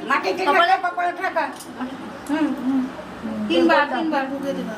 মাটিতে কপালে কপালে থাকা। তিনবার ঢুকে দেবা।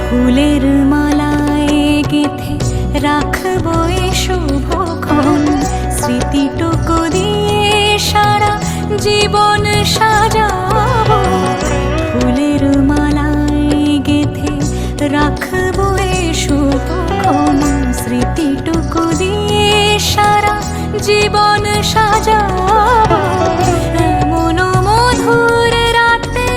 ফুলের মালায় গেথে রাখবো এ শুভক্ষণ, স্মৃতিটুকু দিয়ে সারা জীবন সাজাবো। ফুলের মালায় গেথে রাখবো এ শুভক্ষণ, স্মৃতিটুকু দিয়ে সারা জীবন সাজাবো। এমন মধুর রাতে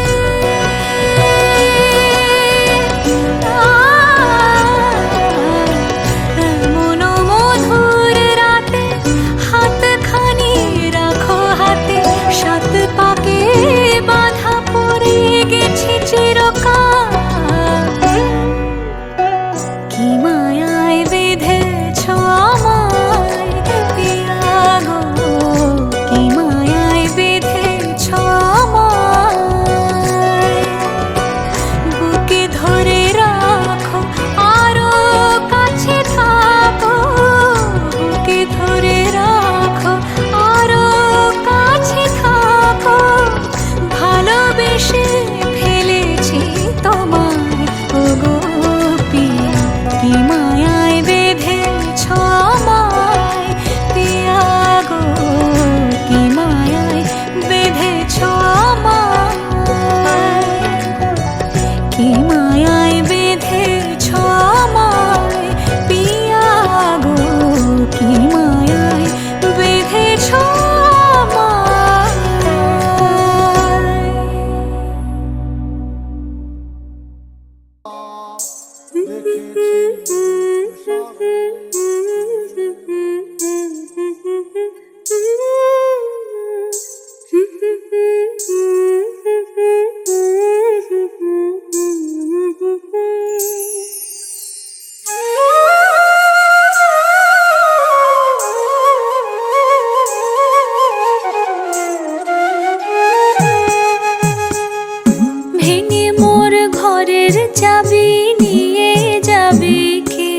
চাবি নিয়ে যাবি কে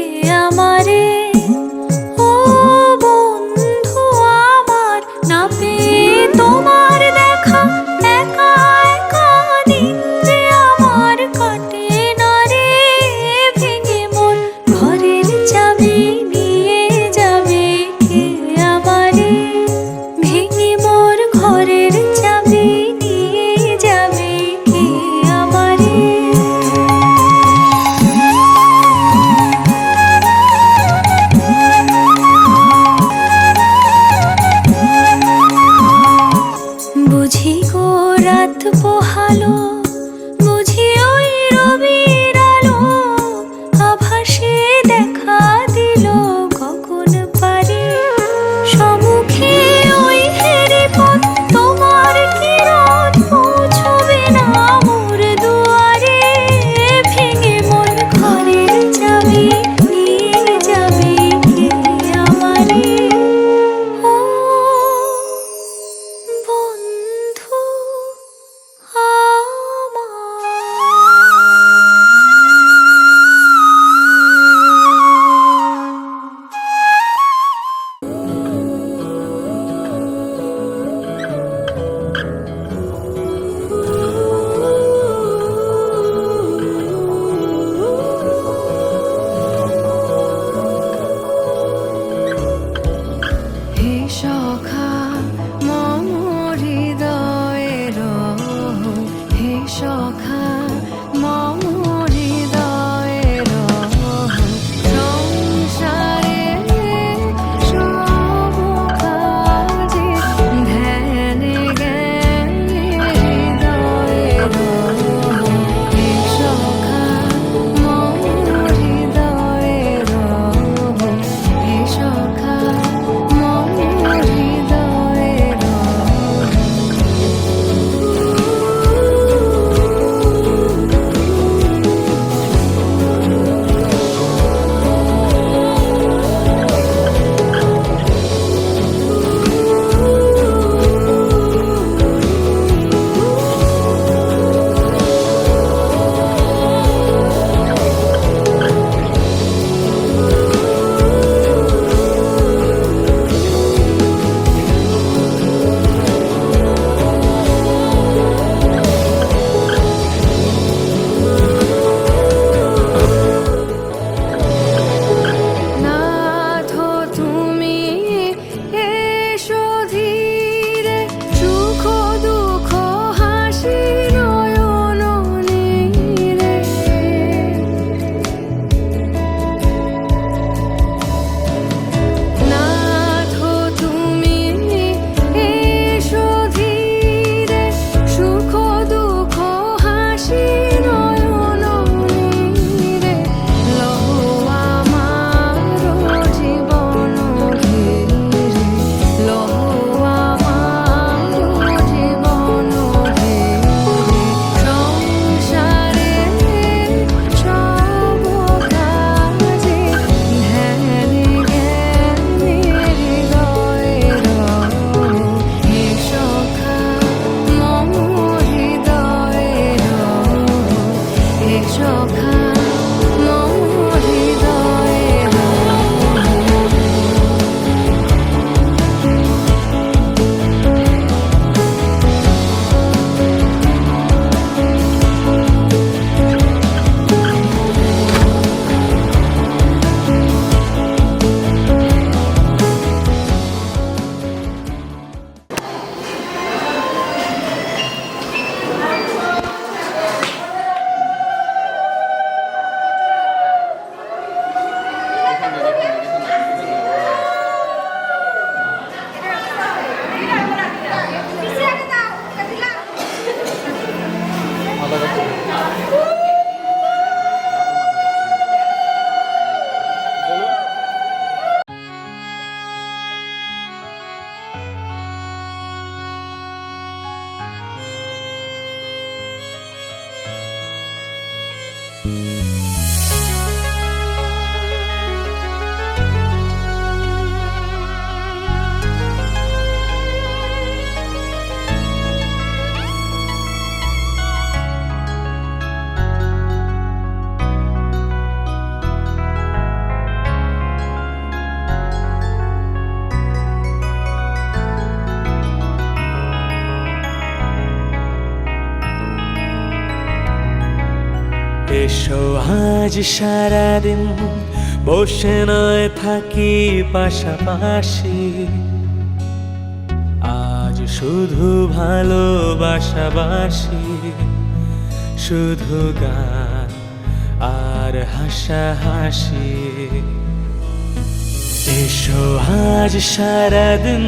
আমারে? ও বন্ধু আমার, না পেয়ে তোমার দেখা একা একা দিন যে আমার কাটে। বুঝি গো রাত পোহালো, বুঝি ওই রবির আলো আভাসে দেখা দিল গগন পারে। সম্মুখে ওই হেরি পথ, তোমার কিরণ পৌঁছবে না মোর দুয়ারে। ভেঙে মন ঘরের চাবি নিয়ে যাবে কে আমারে? ও বন্ধু হে সখা মম হৃদয়ের, হে সখা মম হৃদয়ের, সংসারে সব কাজে ধ্যানে জ্ঞানে হৃদয়ের, হে সখা মম হৃদয়ের, হে সখা মম হৃদয়ের। নাথ তুমি এসো ধীরে, সুখ দুঃখ হাসি নয়ন নীরে। নাথ তুমি এসো ধীরে, সুখ দুঃখ হাসি নয়ন নীরে। লহো আমার জীবন ঘিরে, লহো আমার জীবন ঘিরে, সংসারে সব কাজে ধ্যানে জ্ঞানে হৃদয়ের, হে সখা মম হৃদয়ের, হে সখা মম হৃদয়ের। এসো আজ সারাদিন বসে নয় থাকি পাশাপাশি, আজ শুধু ভালোবাসাবাসি, শুধু গান আর হাসাহাসি। এসো আজ সারাদিন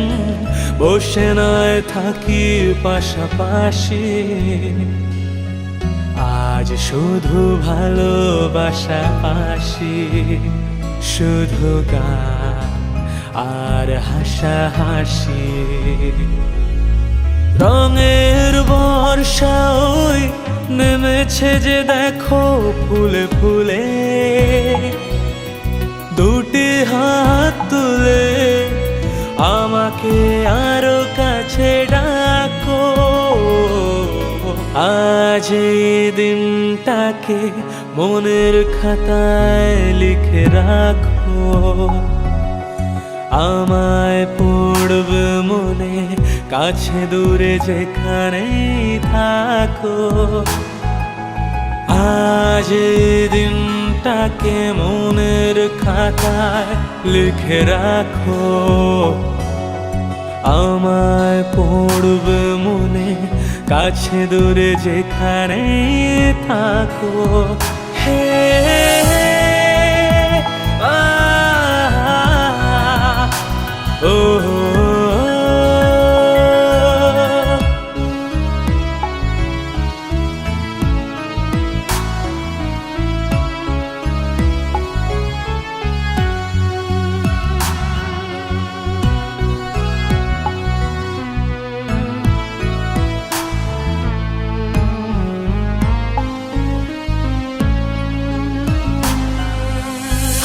বসে নয় থাকি পাশাপাশি, আজ শুধু ভালোবাসা পাশি, শুধু গান আর হাসাহাসি। রঙের বর্ষা ওই নেমেছে যে দেখো ফুলে ফুলে, দুটি হাত তুলে আমাকে আরো কাছে ডাকো। আজ এই দিনটাকে মনের খাতায় লিখে রাখো, আমায় পড়বে মনে কাছে দূরে যেখানেই থাকো। আজ এই দিনটাকে মনের খাতায় লিখে রাখো, আমায় পড়বে মনে কাছে দূরে যেখানেই থাকো। হে ও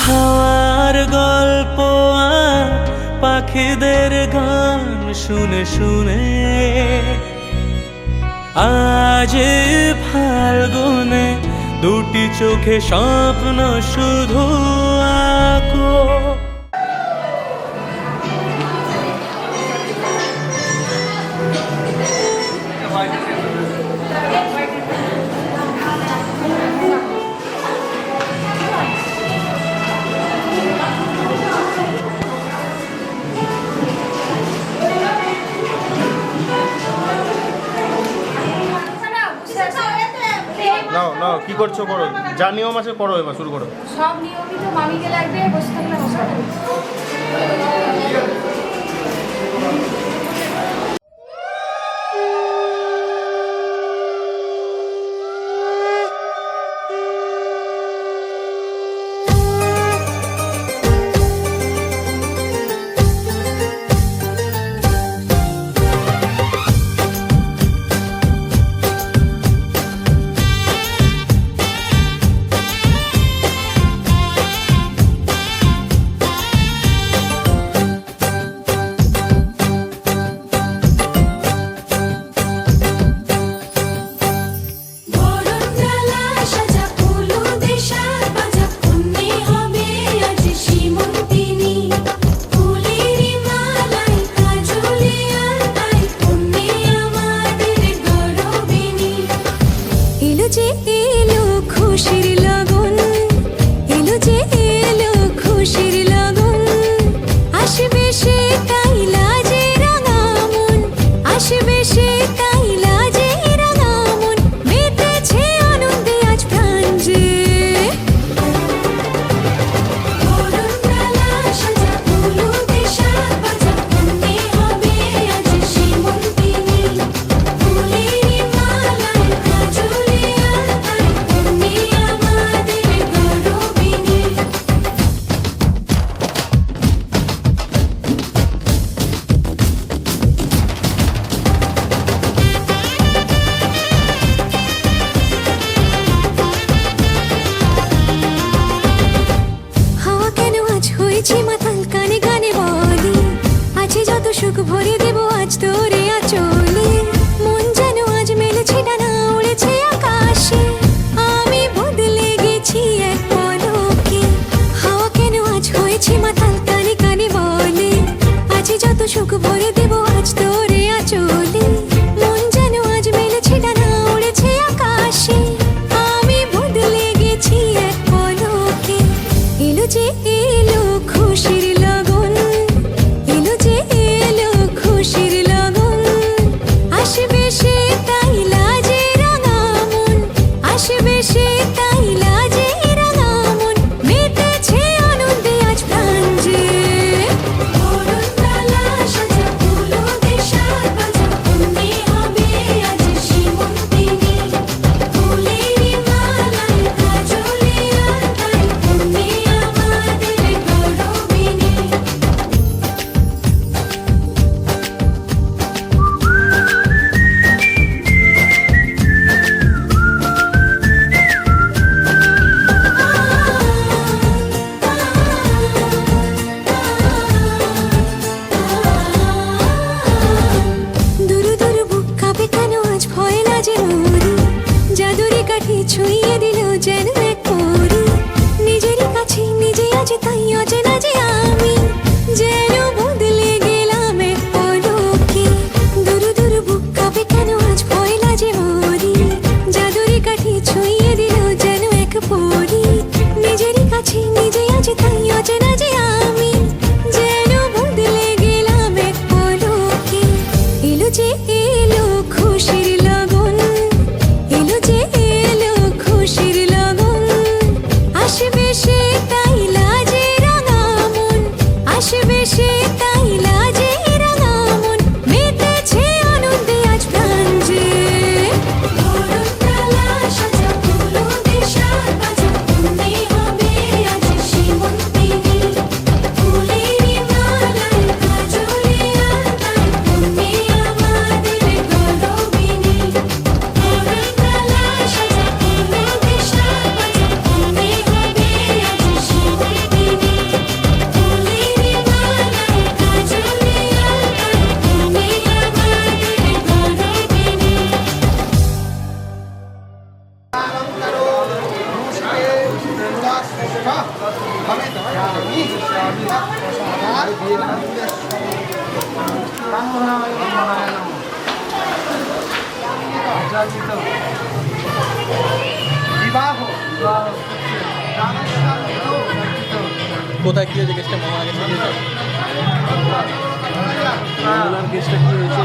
হাওয়ার গল্প আর পাখিদের গান শুনে শুনে আজ ফাল্গুনে দুটি চোখে স্বপ্ন শুধু আঁকো। নাও নাও, কি করছো করো, যা নিয়ম আছে করো, এবার শুরু করো। সব নিয়মিত মামিকে লাগবে, বসে থাকলে হবে না। ছুঁয়ে দিল যেন এক পরী নিজেরই কাছে নিজে আছে তাই অচেনা যে আমি যেন বদলে গেলাম এক পলকে দুরু দুরু বুক কাঁপে কেন আজ পয়লা যে মরি জাদুরি কাঠি ছুঁয়ে দিল যেন এক পরী নিজেরই কাছে নিজে আছে তাই অচেনা যে আমি যেন বদলে গেলাম এক পলকে এলো যে এলো খুশির লগন এলো যে এলো খুশির লগন আসবে সে তাই লাজে রাঙা মন আসবে সে তাই লাজে রাঙা মন মেতেছে আনন্দে আজ প্রাণ যে ধরণতলা সাজা ফুলো দেশার বাজা তুমি হবে আজ সীমন্তিনী ফুলেরই মালায় কাজলে আলতায় তুমি আমাদের গলবিনী ধরণতলা সাজা ফুলো দেশার বাজা তুমি হবে আজ সীমন্তিনী ফুলেরই মালায় কাজলে আলতায় তুমি আমাদের গলবিনী কোথায় কি হয়েছে কেসটা মামা আগে কেসটা কি হয়েছে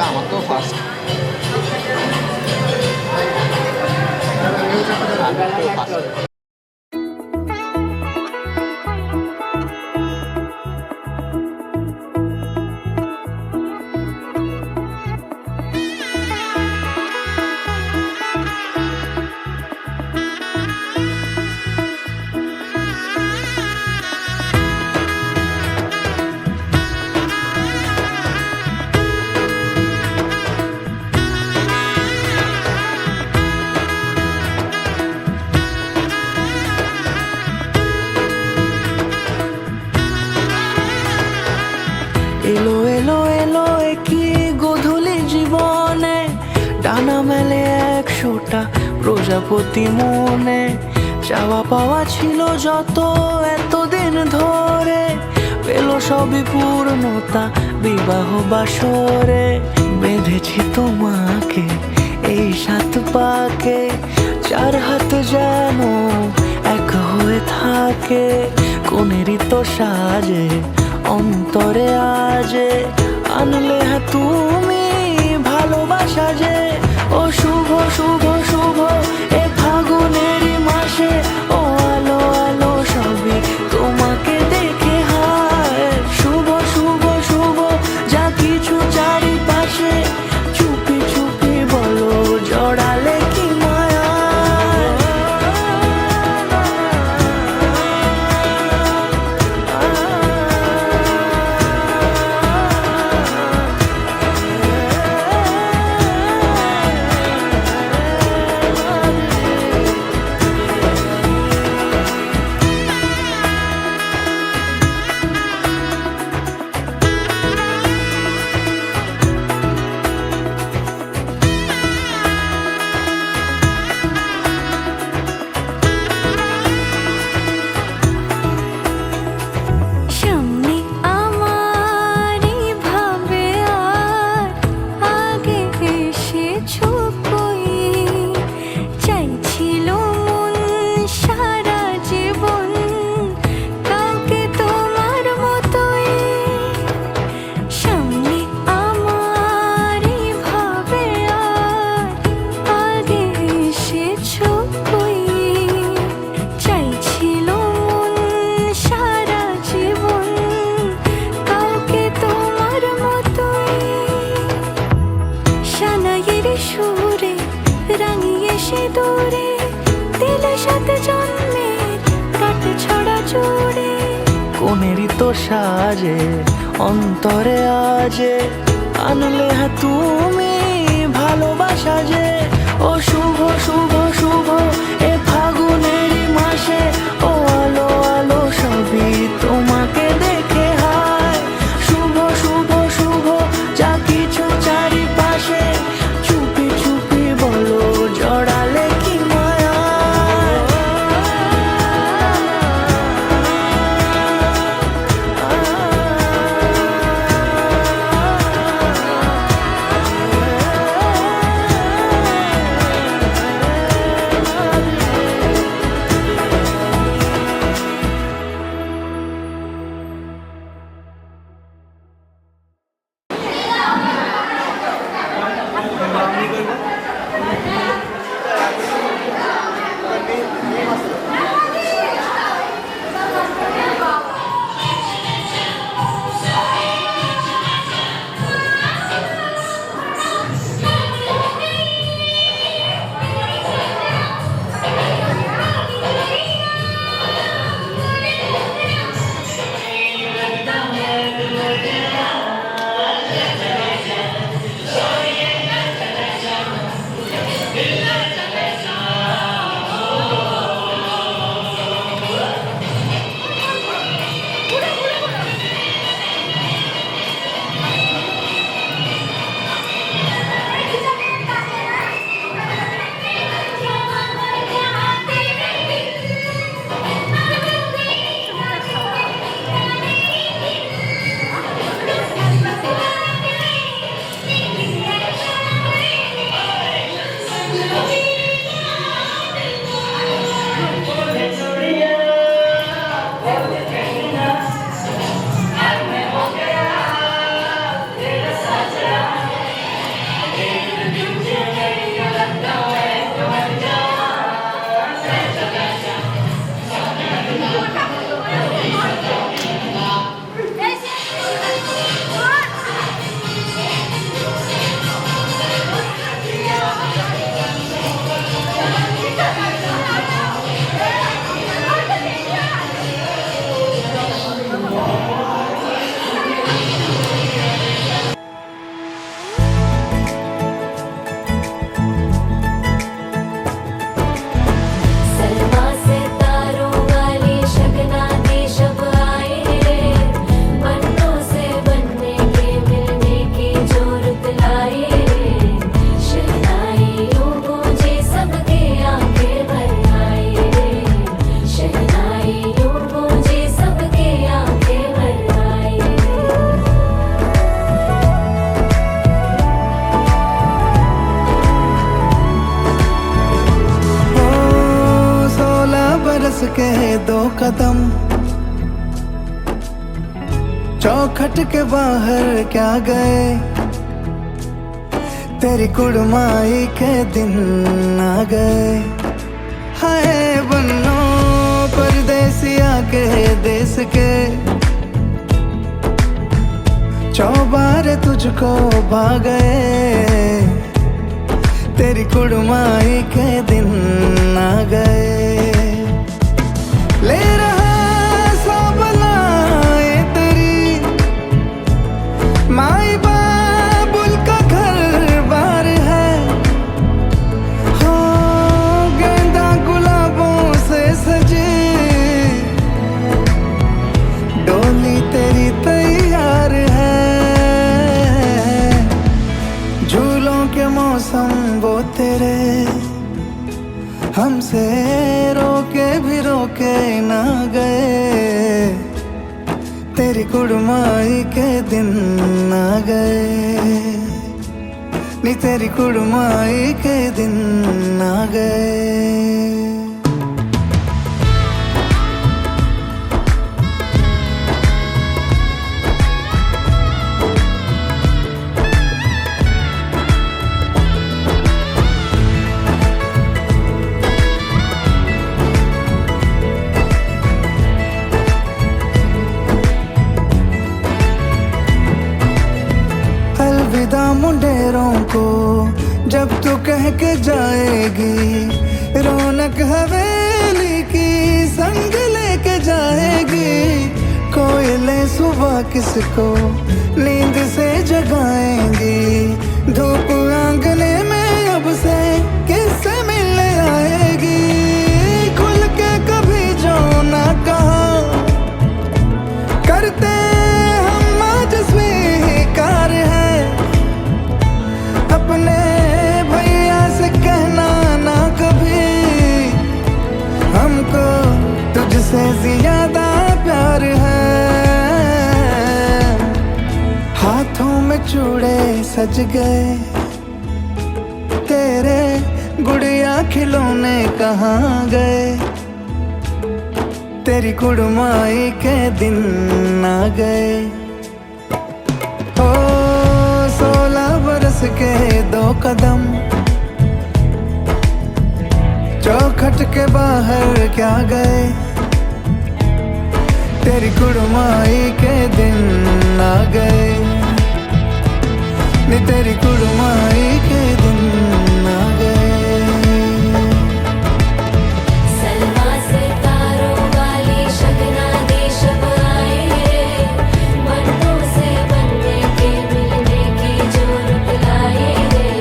আমার তো ফার্স্ট এলো এলো এলো কি গোধূলি জীবনে ডানা মেলে 100টা প্রজাপতি মনে চাওয়া পাওয়া ছিল যত এতদিন ধরে পেল সবই পূর্ণতা বিবাহ বাসরে বেঁধেছি তোমাকে এই 7 পাকে 4 হাত যেন এক হয়ে থাকে কোনেরই তো সাজে অন্তরে আজে আনলে তুমি ভালোবাসা যে ও শুভ শুভ শুভ এ ফাগুনেরই মাসে ও আলো আলো সবই তোমাকে দেখে হায় শুভ শুভ শুভ যা কিছু চারিপাশে চুপি চুপি বলো জড়ালে কি মায়া সাজে অন্তরে আজে আনলে হ্যাঁ তুমি ভালোবাসা যে ও শুভ শুভ শুভ এ ফাগুনেরই মাসে ও আলো আলো সবই তোমাকে দেখে হায় শুভ শুভ শুভ যা কিছু চারিপাশে চুপি চুপি বলো জড়ালে কি মায়া सलमा से तारों वाली शगना दे शब आए बन्नों से बनने के मिलने की जो रुत लाए शहनाइयों गूंजे सबके आंखें भर आए शहनाइयों गूंजे सबके आंखें भर आए ओ 16 बरस के 2 कदम चौखट के बाहर क्या गए तेरी कुड़माई के दिन आ गए हाय बन्नो परदेसिया के देश के चौबारे तुझको भा गए तेरी कुड़माई के दिन आ गए ले रहा सब लाए तेरी माई बाबुल का घर बार है हो गेंदा गुलाबों से सजे डोली तेरी तैयार है झूलों के मौसम वो तेरे हमसे रोके भी रोके ना गए तेरी कुड़माई के दिन आ गए नी तेरी कुड़माई के दिन आ गए अलविदा मुंडेरों को जब तू कह के जाएगी रौनक हवेली की संग लेके जाएगी कोयले सुबह किसको नींद से जगाएंगी, धूप आंगने में अब से किससे मिलने आएगी। खुल के कभी जो ना कहा करते हम आज स्वीकार है, अपने भैया से कहना ना कभी, हमको तुझसे ज्यादा प्यार है। हाथों में चूड़े सज गए, तेरे गुड़िया खिलौने कहाँ गए, तेरी कुड़माई के दिन आ गए। ओ 16 बरस के 2 कदम, चौखट के बाहर क्या गए, तेरी कुड़माई के दिन आ गए, नी तेरी कुड़माई के दिन आ गए। सलमा से तारों वाली शगना देश आए रे, बनों से बनने के मिलने की जो रुत लाए रे,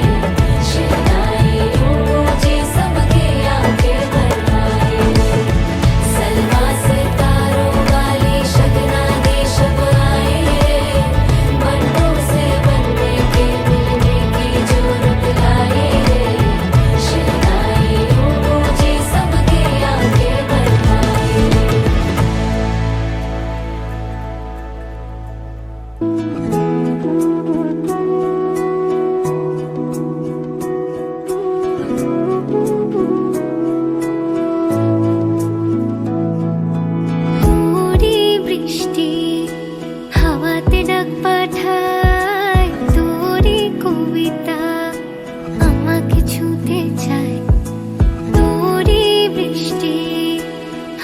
शहनाई ऊँची सबके आंखें भर आए रे। सलमा से तारों वाली शगना देश आए रे, बनों से बनने के मिलने की जो रुत लाए रे, शहनाई ऊँची सबके आंखें भर आए रे। তোরে বৃষ্টি হাওয়াতে ডাক পাঠায়, তোরে কবিতা আমাকে ছুঁতে চায়। তোরে বৃষ্টি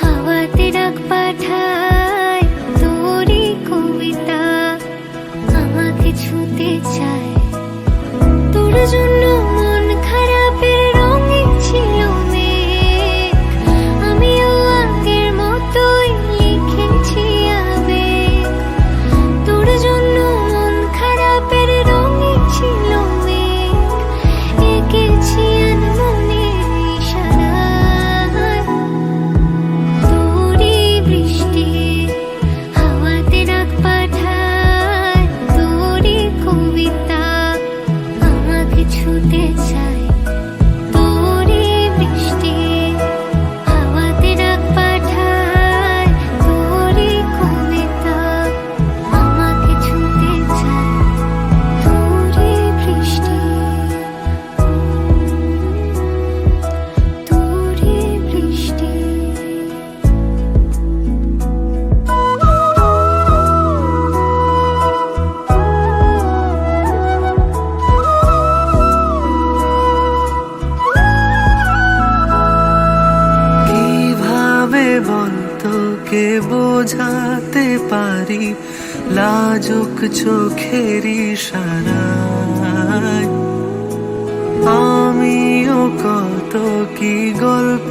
হাওয়াতে ডাক পাঠায়, তোরে কবিতা আমাকে ছুঁতে চায়। তোর জন্য মন খারাপের রঙিন ছিল মেঘ, আমিও আগের মতোই লিখেছি আবেগ। তোর জন্য মন খারাপের রঙিন ছিল মেঘ, এঁকেছি আনমনের ইশারায়। তোরে বৃষ্টি হাওয়াতে ডাক পাঠায়, তোরে কবিতা আমাকে ছুঁতে চায়। তোরে বৃষ্টি হাওয়াতে ডাক পাঠায়, তোরে কবিতা আমাকে ছুঁতে চায়। তোরে বৃষ্টি, তোরে বৃষ্টি। কিভাবে বলতো কে বোঝাতে পারি লাজুক চোখের ইশারায়, আমিও কত কি গল্প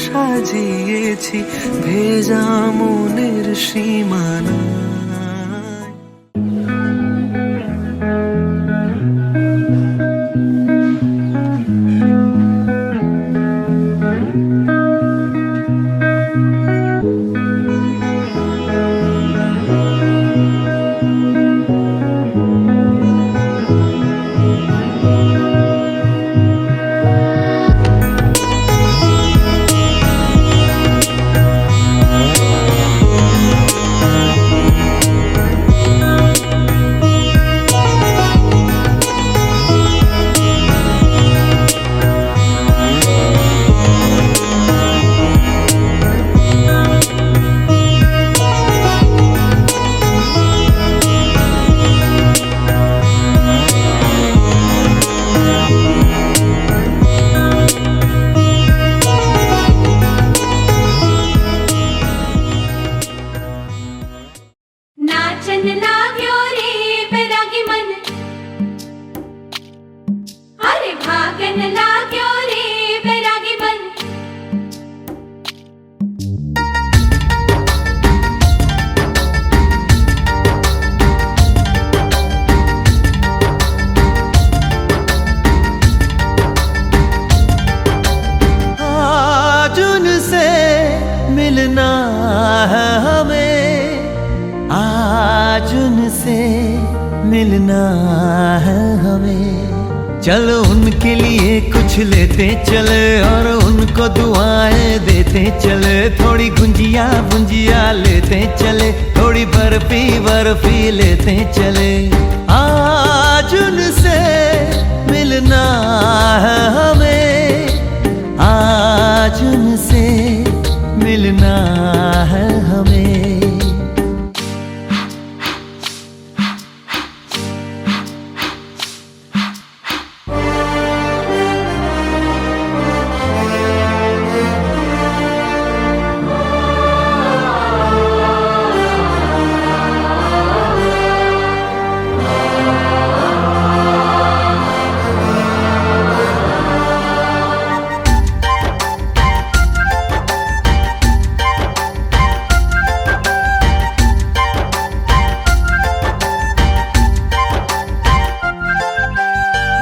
সাজিয়েছি ভেজা মনের সীমানায়। से मिलना है हमें। चलो उनके लिए कुछ लेते चले और उनको दुआएं देते चले। थोड़ी गुंजिया बुंजिया लेते चले, थोड़ी बर्फी बर्फी लेते चले। आज उनसे मिलना है हमें, आज उनसे मिलना है हमें।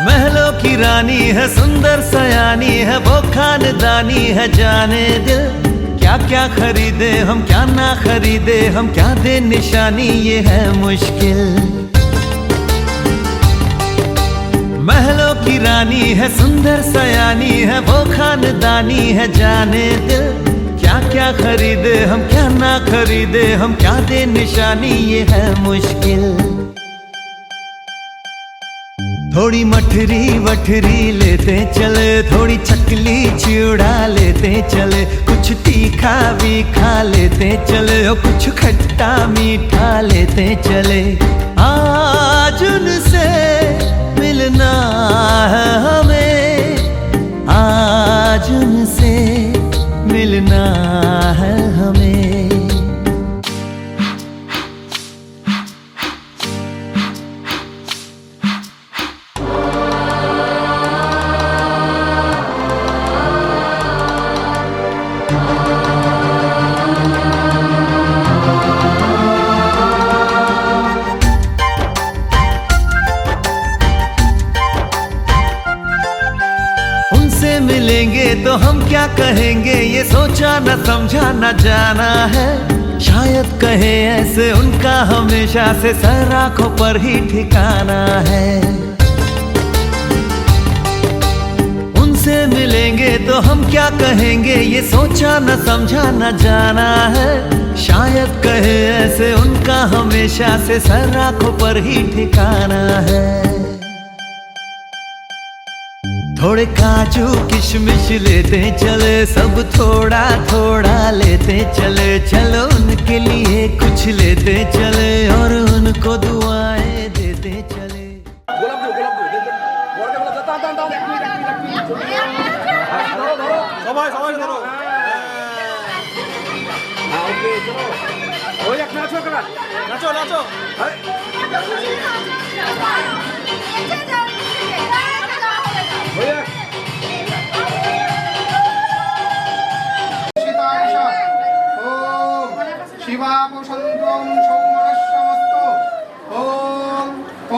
महलों की रानी है, सुंदर सयानी है, वो खानदानी है जाने दिल। क्या क्या खरीदे हम, क्या ना खरीदे हम, क्या दे निशानी, ये है मुश्किल। महलों की रानी है, सुंदर सयानी है, वो खानदानी है जाने दिल। क्या क्या खरीदे हम, क्या ना खरीदे हम, क्या दे निशानी, ये है मुश्किल। थोड़ी मठरी वठरी लेते चले, थोड़ी चकली चिड़ा लेते चले। कुछ तीखा भी खा लेते चले और कुछ खट्टा मीठा लेते चले। आज उनसे मिलना है हमें, आज उनसे मिलना है हमें। उनसे मिलेंगे तो हम क्या कहेंगे, ये सोचा न समझा न जाना है। शायद कहे ऐसे उनका हमेशा से सर आंखों पर ही ठिकाना है। उनसे मिलेंगे तो हम क्या कहेंगे, ये सोचा न समझा न जाना है। शायद कहे ऐसे उनका हमेशा से सर आंखों पर ही ठिकाना है। थोड़े काजू किशमिश लेते चले, सब थोड़ा थोड़ा लेते चले। चलो उनके लिए कुछ लेते चले और उनको दुआएं देते चले। সবাই সবাই ধরো। ওই এক নাচো কারা, নাচো নাচো। शिवापुषन्त्वं सौमनस्यमस्तु। ॐ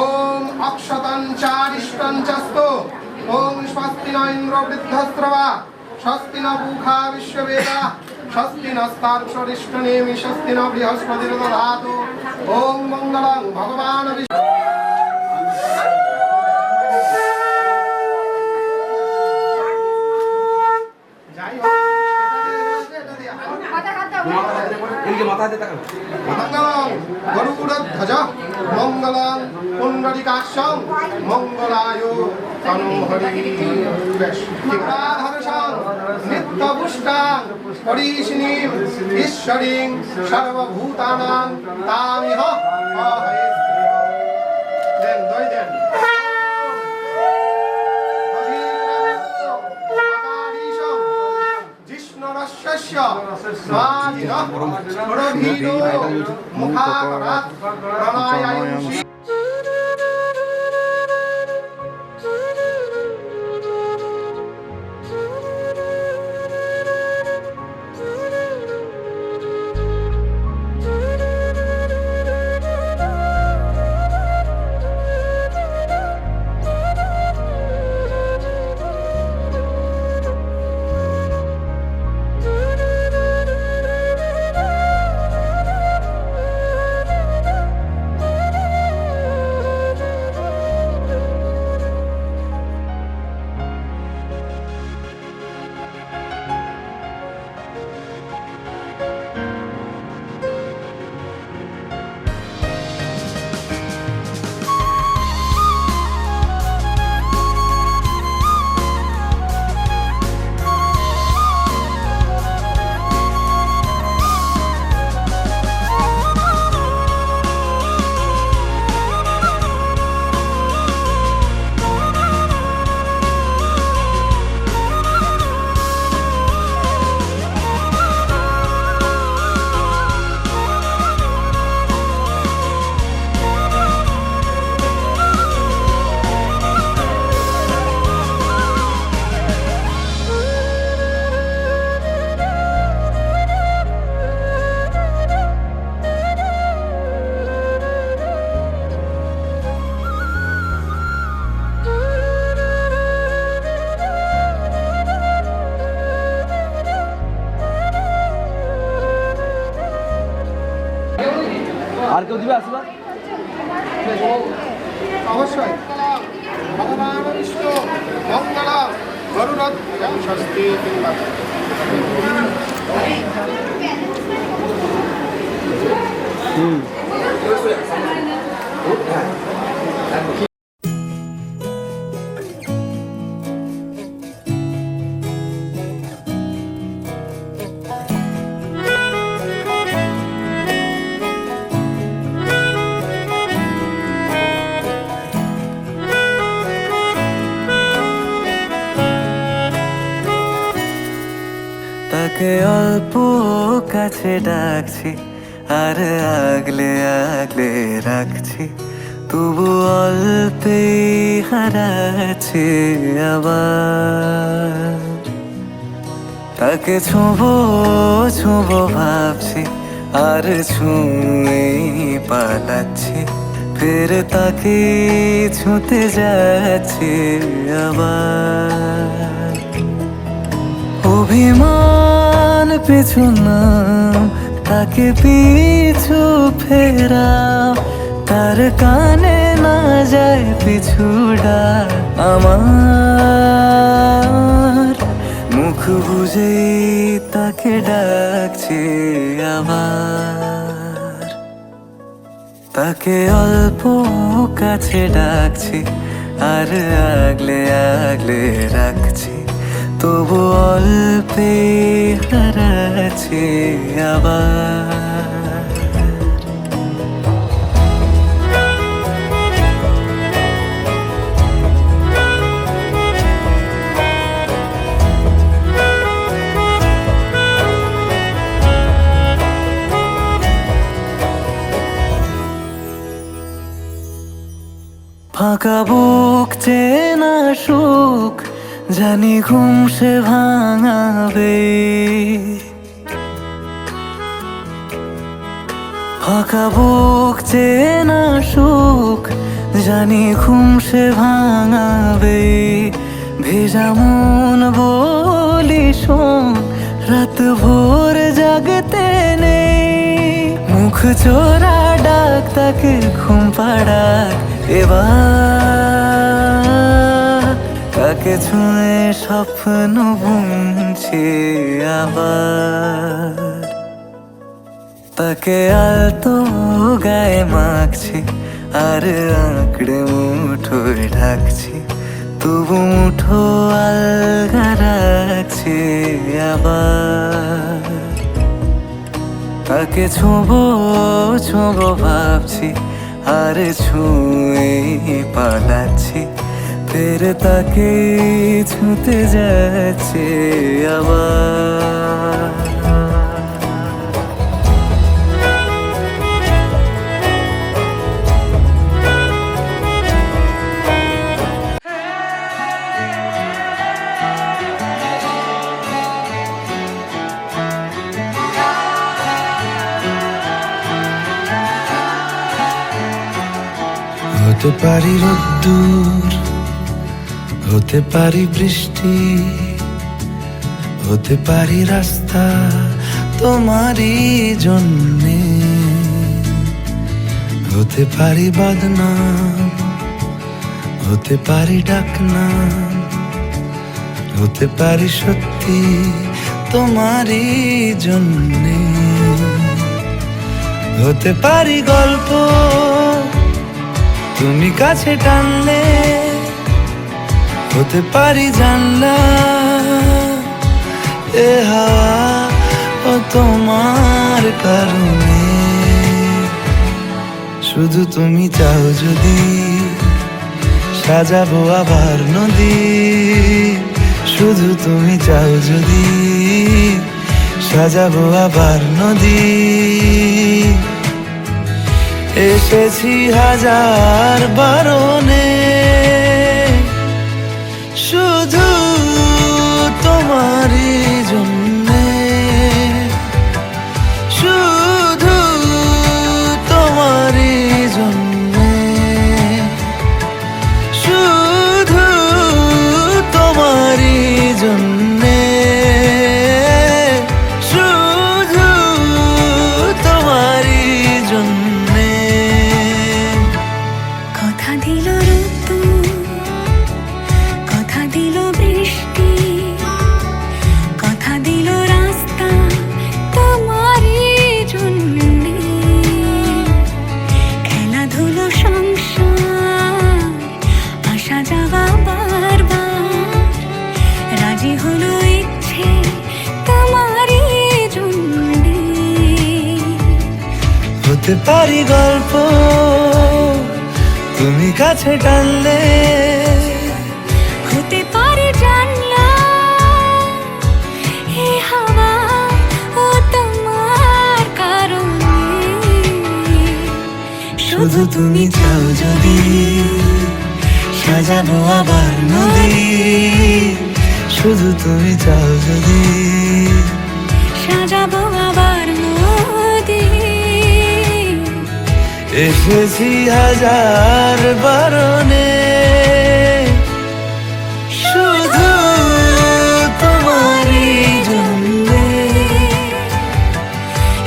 ॐ अक्षतं चारिष्टं चस्तु। ॐ स्वस्ति न इन्द्रो वृद्धस्रवा, स्वस्ति न पूषा विश्ववेदाः, स्वस्ति नस्तार्क्ष्यरिष्टनेमि, स्वस्ति न बृहस्पतिर्दधातु। ॐ मङ्गलं भगवान् विष्णु। मंगलं गरुड़ध्वज मंगलं पुंडरीकाक्षं मंगलायो तनोहरि। राधरसं नित्यपुष्टां परीशिनीं ईश्वरीं सर्वभूतानां तामिह अहै। देन दोई देन मुखाकरात् प्रणायायुषि। কেউ দিবে আসবা? অবশ্যই ভগবান বিষ্ণু মঙ্গলম গরুড়ধ্বজং স্বস্তি কিংবা তাকে অল্প কাছে ডাকছি আর আগলে আগলে রাখছি, তবু অল্পে হারাচ্ছে আবার। তাকে ছোঁবো ছোঁবো ভাবছি আর ছুঁয়ে পালাচ্ছি, ফের তাকে ছুঁতে যাচ্ছে আবার। অভিমান পিছু নাম, তাকে পিছু ফেরাও, তার কানে না যায় পিছু ডাক আমার। মুখ বুঝে তাকে ডাকছে আবার। তাকে অল্প কাছে ডাকছি আর আগলে আগলে রাখছি, তবু অল্পে হারাচ্ছে আবার। ফাঁকা বুক চেনা সুখ জানি ঘুম সে ভাঙাবে, ফাঁকা বুক চেনা সুখ জানি ঘুম সে ভাঙাবে। ভেজা মন বলি শোন, রাত ভোর জাগতে নেই, মুখ চোরা ডাক তাকে ঘুম পাড়াক এবার। তাকে ছুঁয়ে স্বপ্ন বুনছি আবার। তাকে আলতো গায়ে মাখছি আর আঁকড়ে মুঠোয় ঢাকছি, তবু মুঠো আলগা রাখছি আবার। তাকে ছোঁবো ছোঁবো ভাবছি আর ছুঁয়ে পালাচ্ছি, ফের তাকে ছুঁতে যাচ্ছে আবার। হতে পারি রোদ্দুর, হতে পারি বৃষ্টি, হতে পারি রাস্তা তোমারই জন্যে, হতে পারি বদনাম, হতে পারি ডাকনাম, হতে পারি সত্যি তোমারই জন্যে, হতে পারি গল্প তুমি কাছে টানলে, হতে পারি জানলা এ হাওয়া ও তোমার কারণে। শুধু তুমি চাও যদি সাজাবো আবার নদী, শুধু তুমি চাও যদি সাজাবো আবার নদী। এসেছি হাজার বারণে, শুধু তোমারই জন্যে, শুধু তোমারই জন্যে, শুধু তোমারই জন্যে, শুধু তোমারই জন্যে। কথা দিল ঋতু, কথা দিল বৃষ্টি, কথা দিল রাস্তা তোমারই জন্যে। খেলাধুলো সংসার আসা যাওয়া বারবার, রাজি হলো ইচ্ছে তোমারই জন্যে। হতে পারি গল্প তুমি কাছে টানলে, হতে পারে জানলা এ হাওয়া ও তোমার কারণে। শুধু তুমি চাও যদি সাজাবো আবার নদী, শুধু তুমি চাও যদি সাজাবো আবার নদী। এসেছি হাজার বারণে, শুধু তোমারই জন্যে,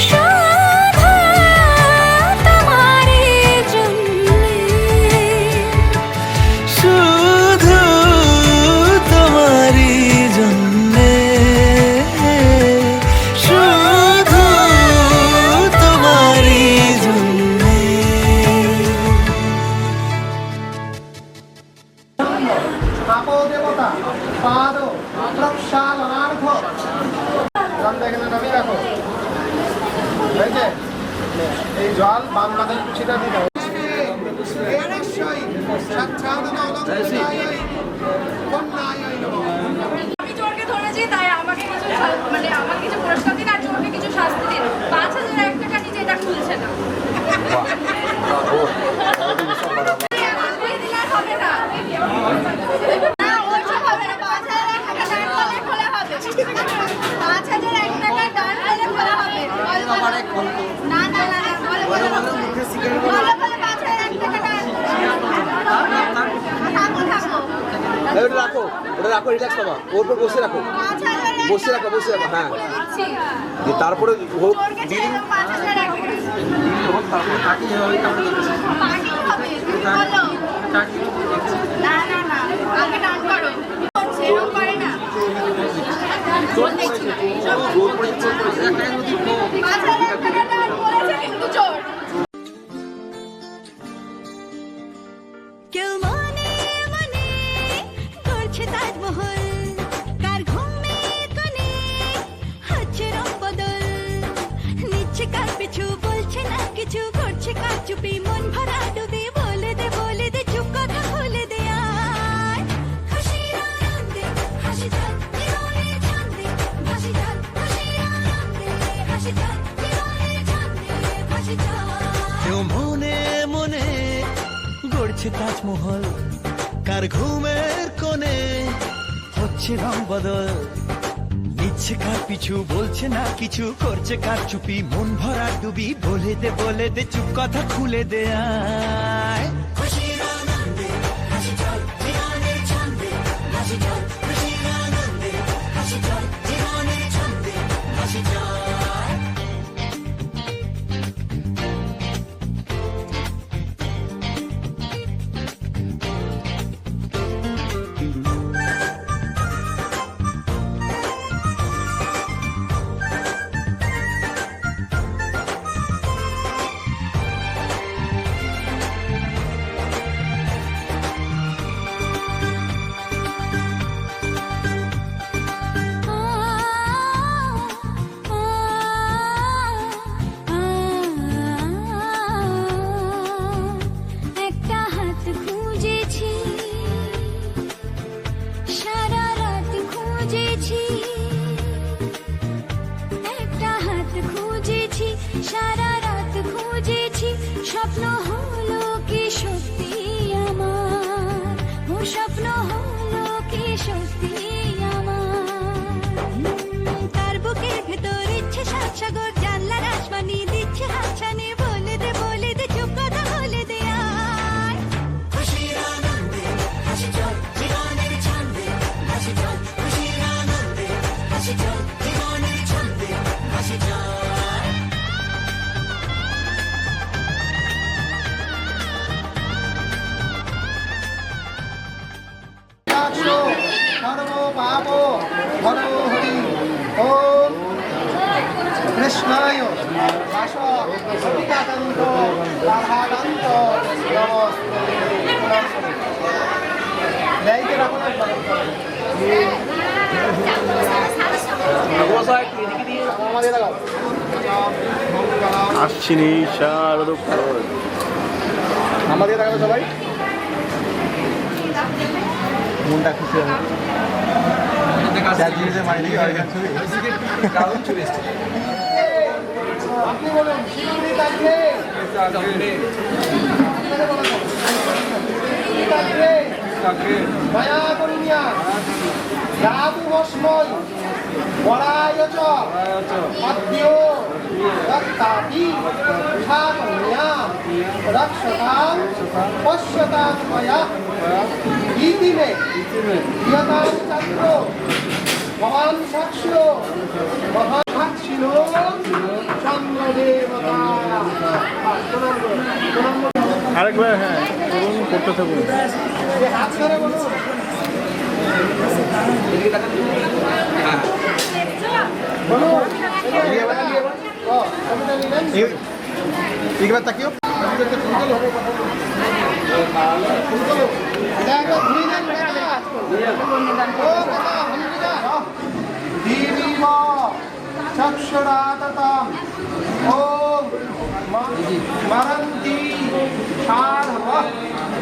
শুধু তোমারই জন্যে। শুধু তোমারই জন্যে, শুধু তোমারই জন্যে। তাপো দেবতা পাদ প্রক্ষালনার্ঘ। জল দেখে নামি রাখো, হয়েছে? এই জল বাম মাথায় ছিটা দিতে হবে। আমি চোরকে ধরেছি, তাই আমাকে কিছু মানে আমাকে কিছু পুরস্কার দিন আর চোরকে কিছু শাস্তি দিন। 5,001 টাকা নিচে এটা খুলছে না। দিলে আর হবে না। না, ওইসব হবে না। 5,001 টাকা দান করলে খোলা হবে। 5,001 টাকা দান করলে খোলা হবে। না না না না, বলো বলো বলো 5,001 টাকা দান। থাকো থাকো। ওটা রাখো, ওটা রাখো, রিল্যাক্স বাবা, ওর উপর বসে রাখো, 5,001 বসে রাখো, বসে রাখো। হ্যাঁ, দিচ্ছি। দিয়ে তারপরে হোক চোরকে দিন ছেড়ে দাও, 5,001 হোক, তারপরে তাকে যেভাবে কামড়ে দিচ্ছে। পার্টি হবে, বলো। না না না, আগে ডান করো। সেরকম করে না। চোর দেখছি না। জোর করে চোর করেছে, একটা যদি 5,001 টাকা ডান করেছে কিন্তু চোর। কেউ মনে মনে করছে তাজমহল, কার ঘুমে কোণে হচ্ছে রং বদল, নিচ্ছে কার পিছু বলছে না কিছু, করছে কার চুপি মন ভরা ডুবে। বলে দে চুপ কথা খুলে দে আয়। খুশির আনন্দে হাসি যাক জীবনের ছন্দে ভাসি যাক, খুশির আনন্দে হাসি যাক জীবনের ছন্দে ভাসি যাক। কেউ মনে মনে গড়ছে তাজমহল, কার ঘুমের কোণে হচ্ছে রং বদল, নিচ্ছে কার পিছু বলছে না কিছু, করছে কার চুপি মন ভরা ডুবি। বলে দে চুপ কথা খুলে দে আয়। খুশির আনন্দে হাসি চল জীবনের ছন্দে হাসি চল, খুশির আনন্দে হাসি চল জীবনের ছন্দে হাসি চল। একটা হাত খুঁজেছি, সারা রাত খুঁজেছি, একটা হাত খুঁজেছি, সারা রাত খুঁজেছি, স্বপ্ন হলো কি সত্যি আমার, ও স্বপ্ন হলো কি সত্যি আমার। তার বুকের ভেতর ইচ্ছে সাত সাগর, জানলার আসমানি দিচ্ছে হাতছানি। বলে দে চুপ কথা বলে দে আয়। খুশির আনন্দে হাসি চল জীবনের ছন্দে হাসি চল, খুশির আনন্দে হাসি চল জীবনের ছন্দে হাসি চল। কৃষ্ণায় বাস অধিকাকান্ত রাধাকান্ত নমস্তে লাইকে রাখুন আমাদের লাগাও আসছিনি শারদ আমাদের লাগাও সবাই মনটা খুশি হবে আপনি বলুন শিলিগুড়ি থাকবে মায়া করিয়া যাদু ভস্ময় বড়ায় চ অদ্য দত্তাপি উঠাকন্যা রক্ষতাং পশ্যতাং ময়া ইতি মে ইয়তাং চন্দ্র ভবান সাক্ষ্য মহান সাক্ষিণো চন্দ্রদেবতা আরেকবার হ্যাঁ করুন করতে থাকুন হাত ধরে বলুন বলুন একবার তাকিও চক্ষুরাততাম ওম মরন্তি সাধব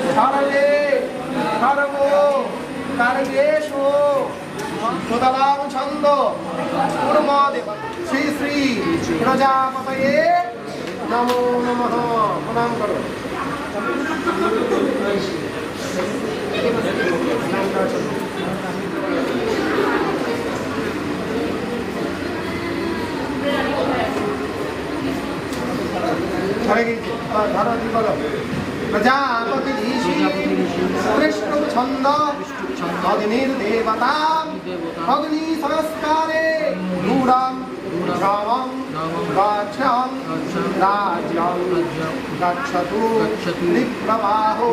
সর্বে সর্বো কার্যেষু সুতরাং ছন্দ কুর্মদেব শ্রী শ্রী প্রজাপতয়ে নমো নমঃ প্রণাম করো প্রজাপতি ঋষি কৃষ্ণ ছন্দ অগ্নির্দেবতা অগ্নি সংস্কারে রূঢ়ম রামং গাচ্ছাম রাজ্যং গচ্ছতু নিপ্রবাহো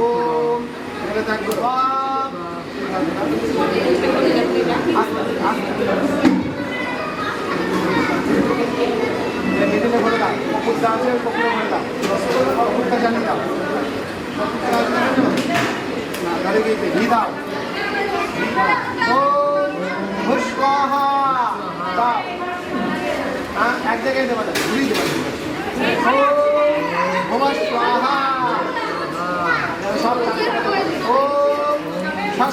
মিডিলে বলে দাও কুকুর দাঁড়িয়ে কুকুরে বলে দাও কুকুরটা জানিয়ে দাও গাড়ি গিয়ে ঘি দাও ভুস্বাহা দাও এক জায়গায় দেবা না ঘুরি দেবা ভুবস্বাহা সব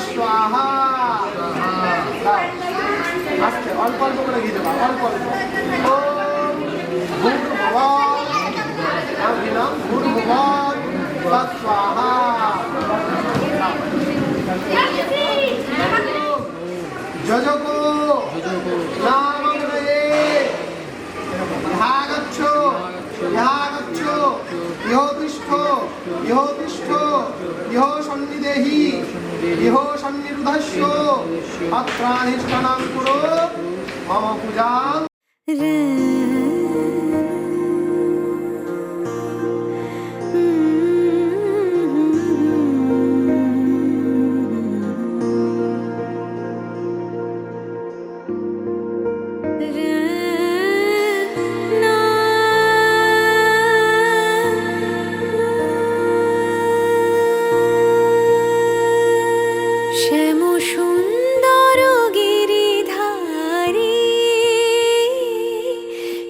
স্বাহা দাও আস্তে অল্প অল্প করে ঘি দেবা অল্প অল্প स्वाहा जजको नामग्रहे यागच्छो यागच्छो यो तिष्ठो यो तिष्ठो यो सन्निदेहि यो सन्निरुद्धस्यो अत्राधिष्ठानं कुरु मम पूजां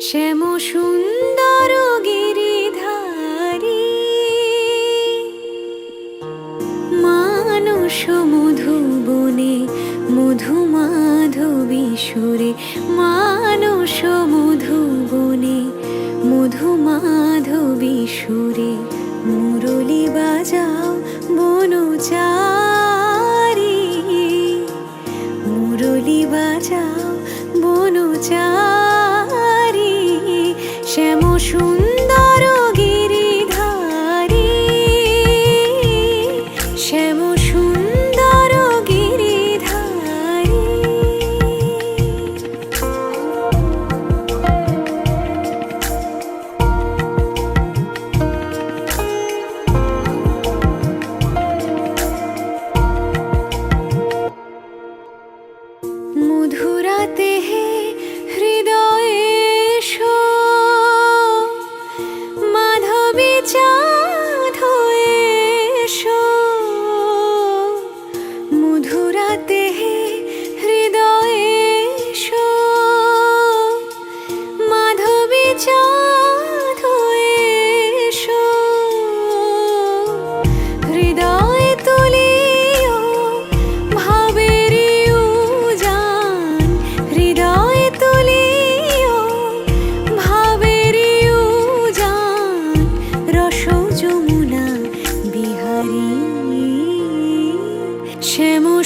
শ্যাম সুন্দর গিরিধারী মানস মধুবনে মধুমাধবী সুরে মানস মধুবনে মধুমাধবী সুরে মুরলী বাজাও বনচারী মুরলী বাজাও বনচারী শ্যাম সুন্দর গিরিধারী শ্যাম সুন্দর গিরিধারী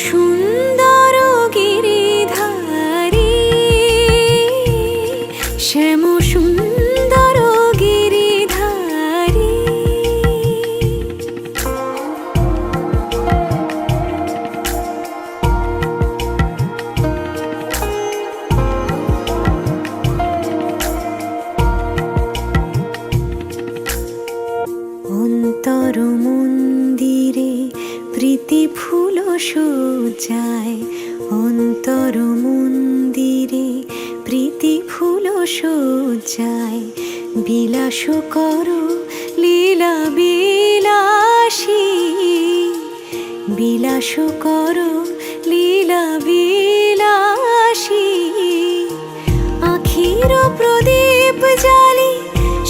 সুন্দর গিরিধারী, শ্যাম সুন্দর গিরিধারী। অন্তর মন্দিরে প্রীতি ফুল সজ্জায়, অন্তর মন্দিরে প্রীতি ফুল সজ্জায়। বিলাস করো লীলা বিলাসী, বিলাস করো লীলা বিলাসী। আখির প্রদীপ জালি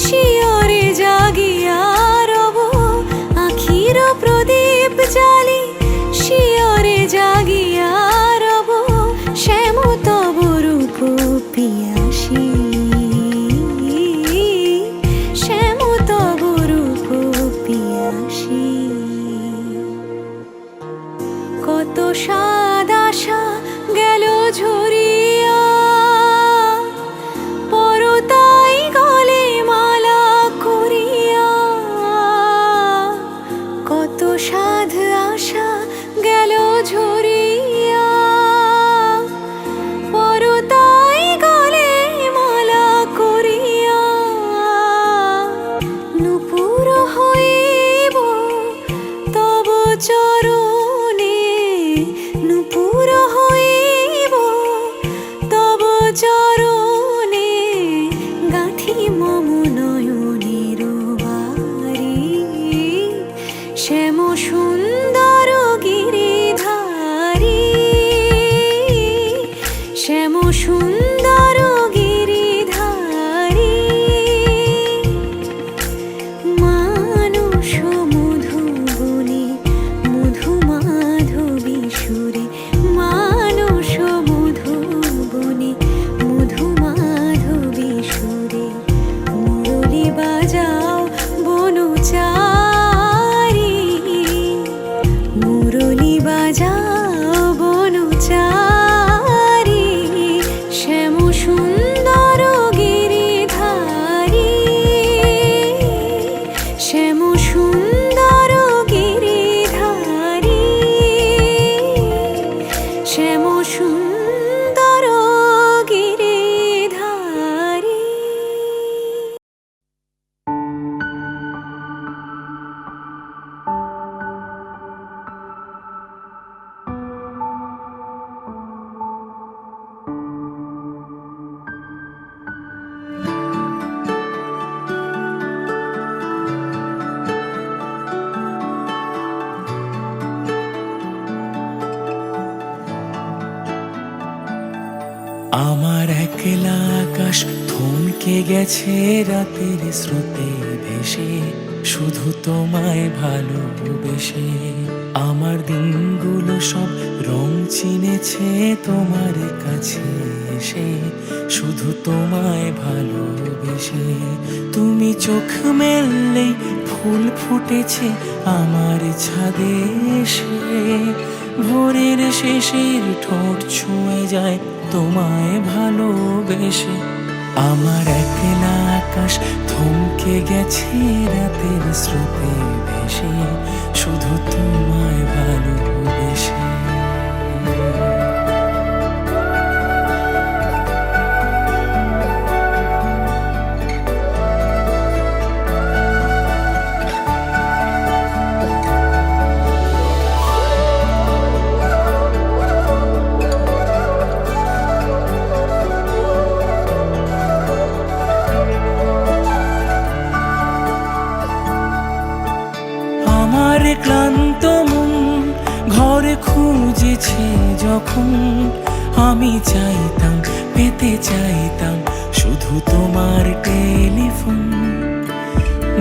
শিয়রে জাগিয়া রব, আখির প্রদীপ জালি শিয়রে জাগিয়া রব। শ্যাম তব রূপ পিয়াসী, শ্যাম তব রূপ পিয়াসী। কত সাদ আশা গেল ঝরিয়া, পরতাই গলে মালা করিয়া। কত সাধ আশা গেল ঝরিয়া, পরতাই গলে মালা করিয়া। নূপুর হইব তব চরণে, নূপুর হইব তব চরণে। গাঁথি মম নয়নের বারি, শ্যাম সুন্দর গিরিধারী, শ্যাম সুন্দর গিরিধারী। মানস মধুবনে মধু মাধবী সুরে, মানস মধুবনে মধু মাধবী সুরে। মুরলি বাজাও বনচারী, মুরলি বাজাও বনচারী। শ্যাম সুন্দর গিরিধারী, শ্যাম সুন্দর গিরিধারী, শ্যাম সুন্দর গিরিধারী। আমার একলা আকাশ থমকে গেছে রাতের স্রোতে ভেসে, শুধু তোমায় ভালোবেসে। আমার দিনগুলো সব রং চিনেছে তোমার কাছে এসে, শুধু তোমায় ভালোবেসে। তুমি চোখ মেললেই ফুল ফুটেছে আমার ছাদে এসে। ভোরের শেষের ঠোঁট ছুঁয়ে যায় তোমায় ভালোবেসে। আমার একলা আকাশ থমকে গেছে রাতের স্রোতে ভেসে, শুধু তোমায় ভালোবেসে। আমার ক্লান্ত মন ঘরে খুঁজেছে যখন, আমি চাইতাম পেতে চাইতাম শুধু তোমার টেলিফোন।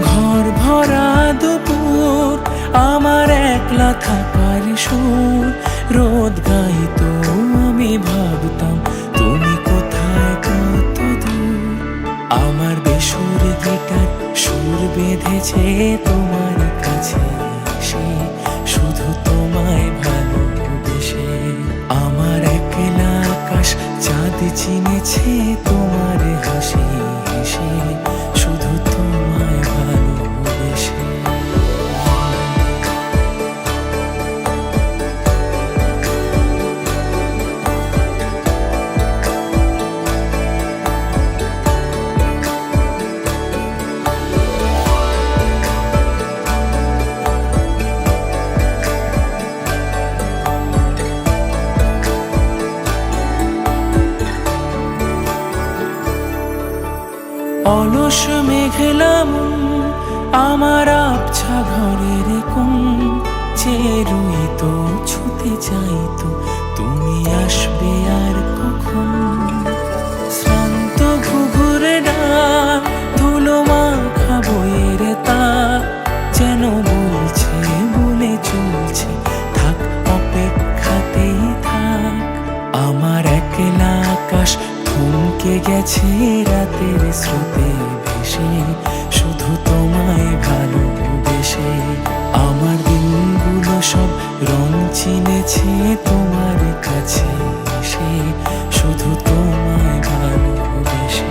ঘর ভরা দুপুর আমার একলা থাকার সুর, রোদ গাইতো আমি ভাবতাম তুমি কোথায় কত দূর। আমার বেসুর গিটার সুর বেঁধেছে তোমার কাছে এসে, শুধু তোমায় ভালোবেসে। চিনেছে তোমার হাসি হেসে, শুধু তোমায় ভালোবেসে। অলস মেঘলা মন আমার আবছা ঘরের কোণ, চেরুই তো ছুতে চাইতো তুমি আসবে আর কখন। শ্রান্ত ঘুঘুরে ডাক, ধুলো মাখা বইয়ের তাক, যেন বলছে বলে চলছে থাক অপেক্ষাতেই থাক। আমার একলা আকাশ থমকে গেছে রাতের স্রোতে ভেসে, শুধু তোমায় ভালোবেসে। আমার দিনগুলো সব রং চিনেছে তোমার কাছে এসে, শুধু তোমায় ভালোবেসে।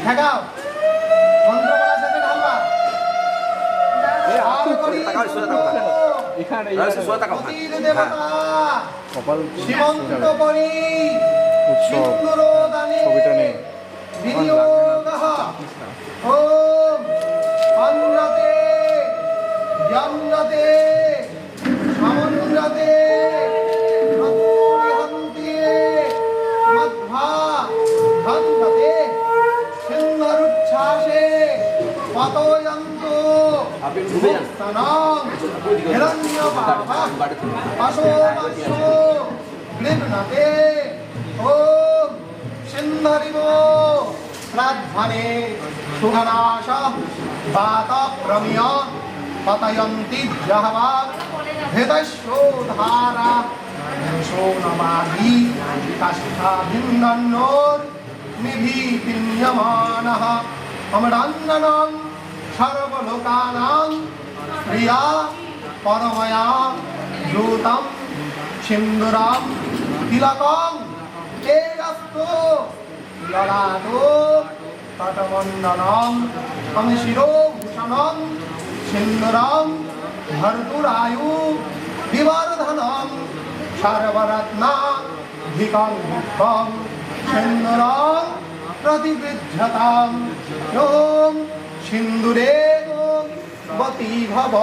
ঠেকাও মন্ত্র বলা শেষে ঢালবা। সীমন্তপরি সিন্দুরদানে বিনিয়োগঃ। ওম অন্নতে জন্নতে সমুন্নতে মৎপরিহন্তিয়ে মধ্বা ধন্নতে সিন্ধরুচ্ছ্বাসে পতয়ন্তু মুক্তানাং হিরণ্যপাপা পাশোমাংশো গৃহ্ণতে। ওম সিন্ধরিব শ্রাদ্ধানে সুঘনাশ বাতপ্রমিয় পতয়ন্তি জহবা হৃদয়শোধারা সোনমাধি কাষ্ঠাভিন্দন্নোর নিভীতিন্যমানঃ। অমরাঙ্গনং সর্বলোকানাং প্রিয়া পরময়া দ্রুতম সিন্দুরম তিলকং তেজস্তু ললাটো তটমণ্ডলম আমি শিরোভূষণং সিন্দুরম ভর্তুরায়ু বিবর্ধনম সর্বরত্নাধিকং ভুক্তং সিন্দুরং প্রতিগৃহ্যতাম। ওম সিন্দুরে বতি ভব।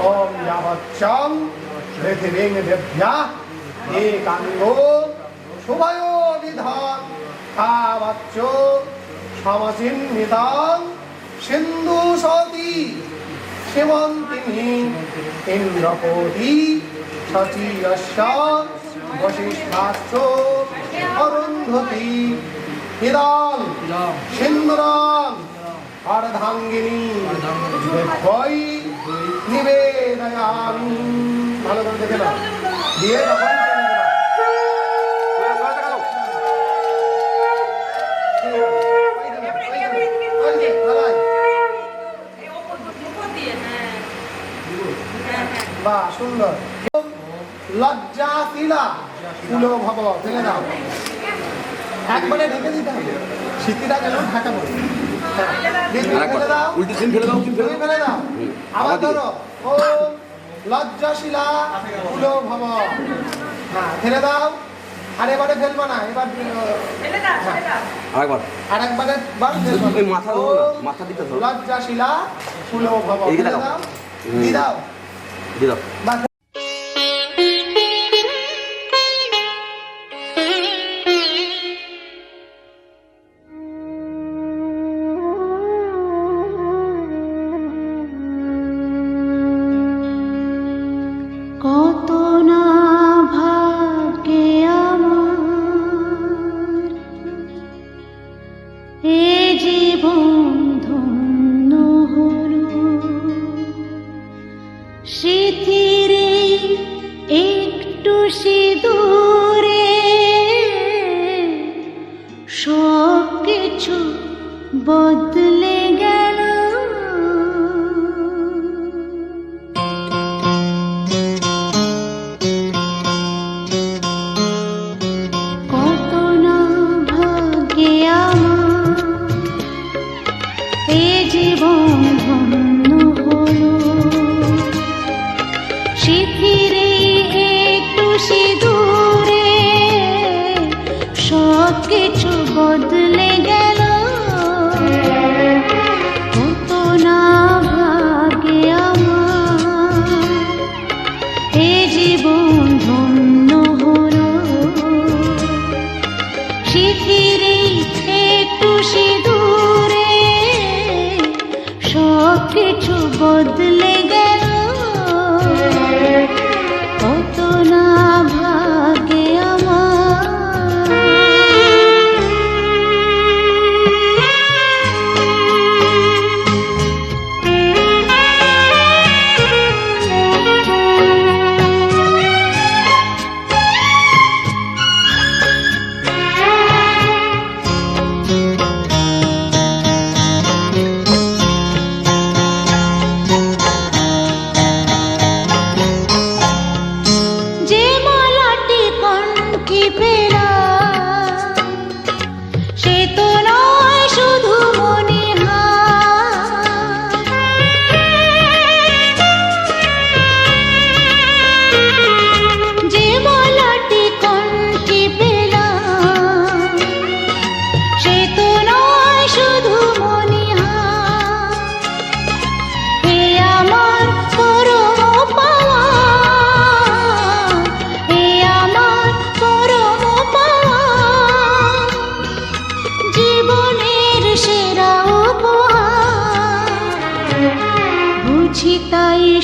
ওম যাবচ্চং পৃথিবীং দেভ্যা একাঙ্গো শুভയോ বিধান তাবচ্চ সমচিন্বিতাং সিন্ধু সতী সীমন্তিনী ইন্দ্রকোটি সচিয়স্য বশিষ্ঠাশ্চ অরুন্ধতী। ইদং সিন্দুরং অর্ধাঙ্গিনী দেবৈ নিবেদয়ামি। ভালো করে দেখে নাও, দিয়ে তখন বাহ সুন্দর। লজ্জাশীলা ফুলো ভব ফেলে দাও, একবারে ঢেকে দিতে হবে, স্মৃতিটা যেন ঢাকা পড়ে। ফেলে দাও, তুমি ফেলে দাও, আবার ধরো। ও লজ্জাশীলা ফুলো ভব। হ্যাঁ ফেলে দাও, আর এবারে ফেলবো না, এবার আরেকবারে লজ্জাশীলা ফুলো ভব। ফেলে দাও, দিয়ে দাও, বাস। কত না ভাগ্যে আমার এ জীবন ধন্য হলো, স্মৃতিরে একটু সিঁদুরে সব কিছু বদলে গেল।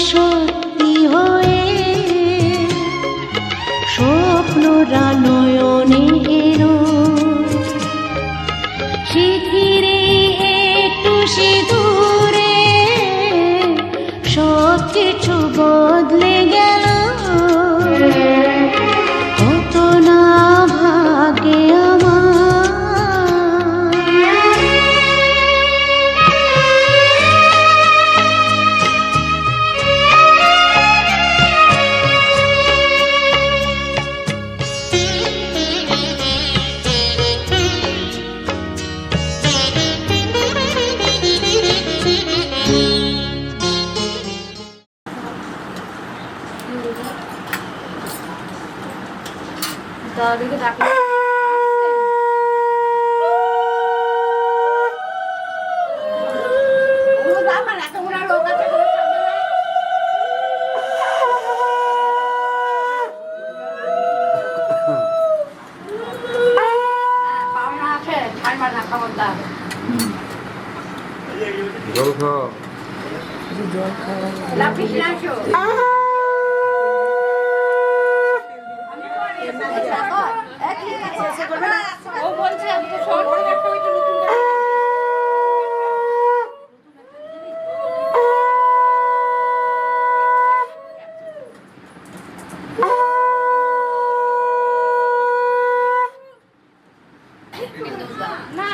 সত্যি হয়ে স্বপ্নরা নয়নে এলো শিথিরে একটু সিঁদুরে সব কিছু বদলে গেল কত না ভাগে আমার দাদুকে ডাকলে জল খাও ও বলছে আমি তো শর্ট একটা ওইটা নতুন না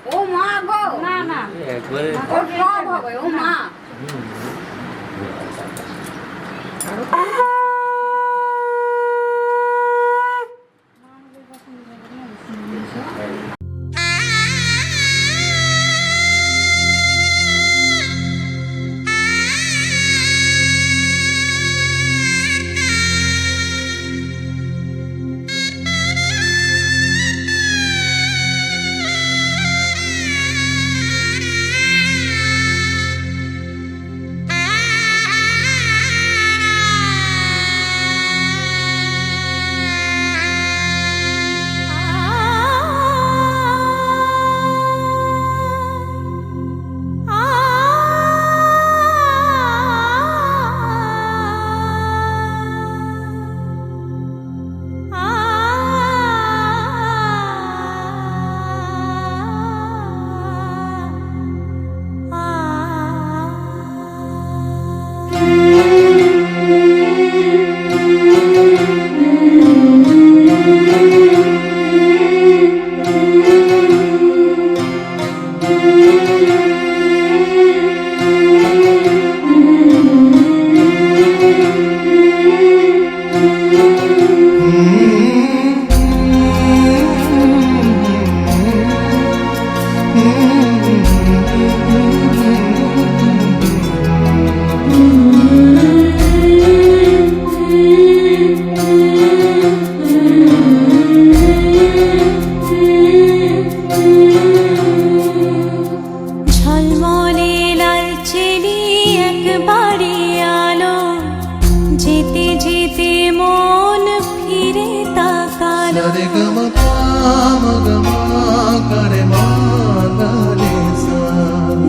ও মা গো না না একবারে ও সব হবে ও মা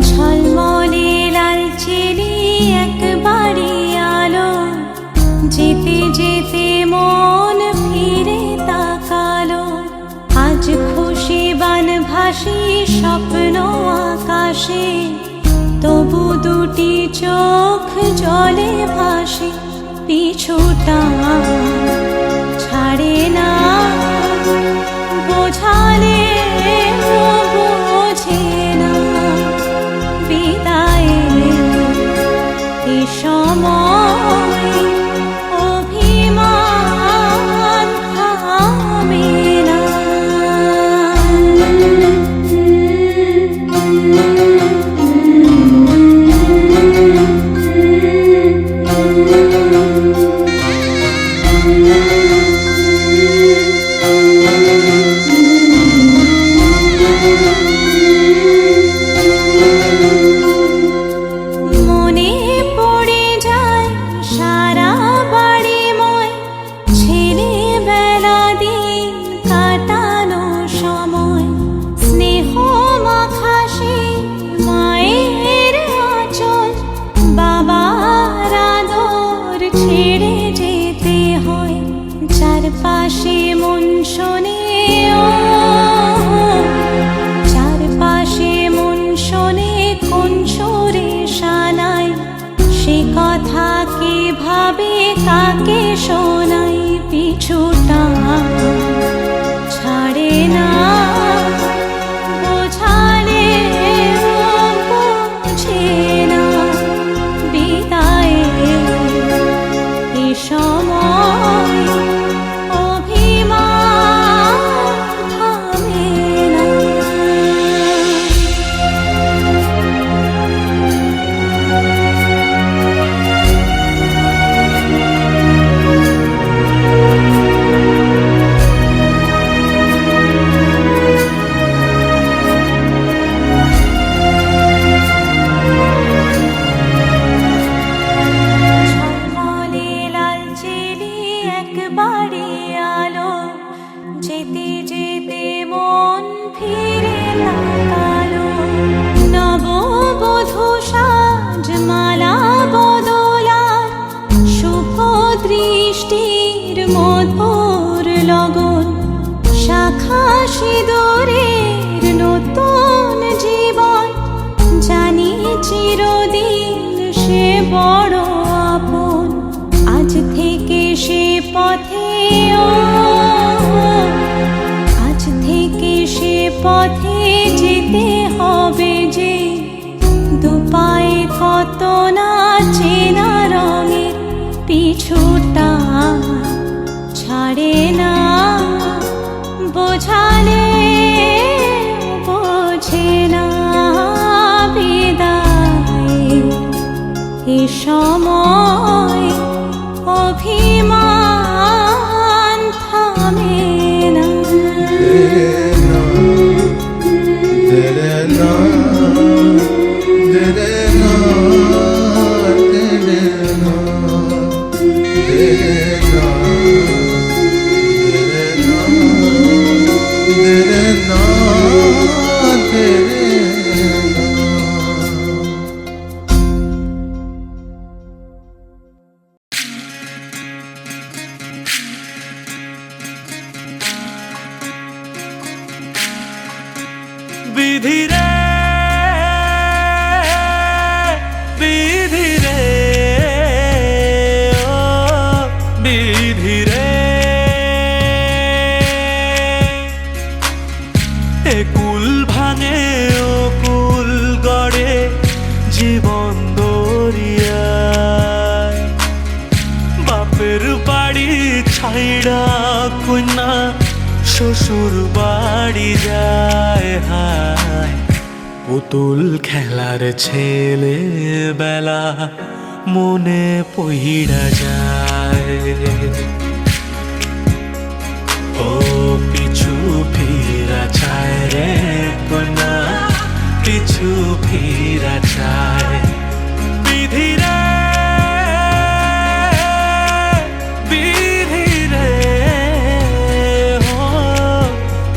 ঝলমলে লালচেরি একবারে আলো যেতে যেতে মন ফিরে তাকালো আজ খুশি বানভাসী স্বপ্ন আকাশে তবু দুটি চোখ জলে ভাসে পিছুটা ছাড়ে না বোঝালে বোঝে না বিদায়ের এ সময় অভিমান থামে না Mm-hmm. শোনাই পিছুটা ছাড়ে না বোঝালে বোঝে না বিদায়ে এ সময় অভিমান থামে না। ঝলমলে লালচেলি একবারে আলো যেতে যেতে মন ফিরে তাকালো নববধূ সাজমালা বদলার শুভ দৃষ্টির মধুর লগন শাখা সিঁদুরের নতুন জীবন জানি চিরদিন সে বড় আপন আজ থেকে সে পথে আজ থেকে সে পথে যেতে হবে যে দুপায়ে কত না চেনা রঙের পিছুটা ছাড়ে না বোঝালে বোঝে না বিদায় এ সময় অভিমান থামে না। বিধি রে বিধি রে ও বিধি রে এ কুল ভাঙে ও কুল গড়ে জীবন দরিয়ায় বাপের বাড়ি ছাইড়া কন্যা শ্বশুর বাড়ি যায় হায় পুতুল খেলার ছেলে বেলা মনে পইড়া যায় ও পিছু ফিরা চায় রে কন্যা পিছু ফিরা চায় বিধি রে বিধি রে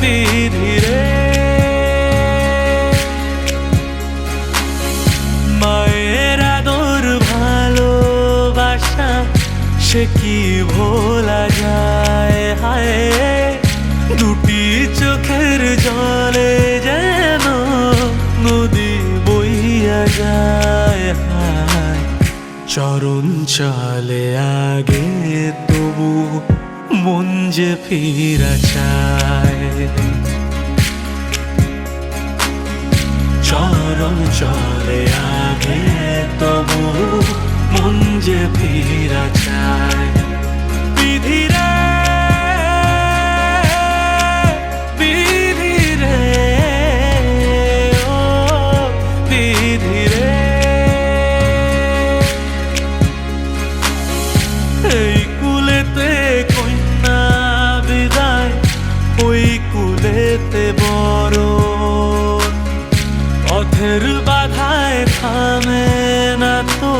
বিধি রে মায়ের আদর ভালোবাসা সে কি ভোলা যায় হায় দুটি চোখের জলে যেন নদী বইয়া যায় হায় চরণ চলে আগে তবু মন যে ফিরা চায় চরণ চলে আগে তবু মন যে ফিরা চায় বিধি রে বিধি রে ও বিধি রে এই কুলেতে কন্যা বিদায় ওই কুলেতে বড় পথের বাধায় থামে না তো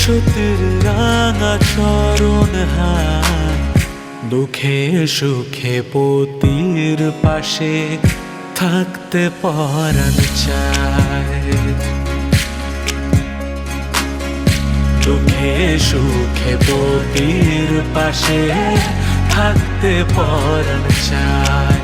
সতীর রাঙা চরণ হায় দুঃখে সুখে পতির পাশে থাকতে পরাণ চায় দুঃখে সুখে পতির পাশে থাকতে পরাণ চায়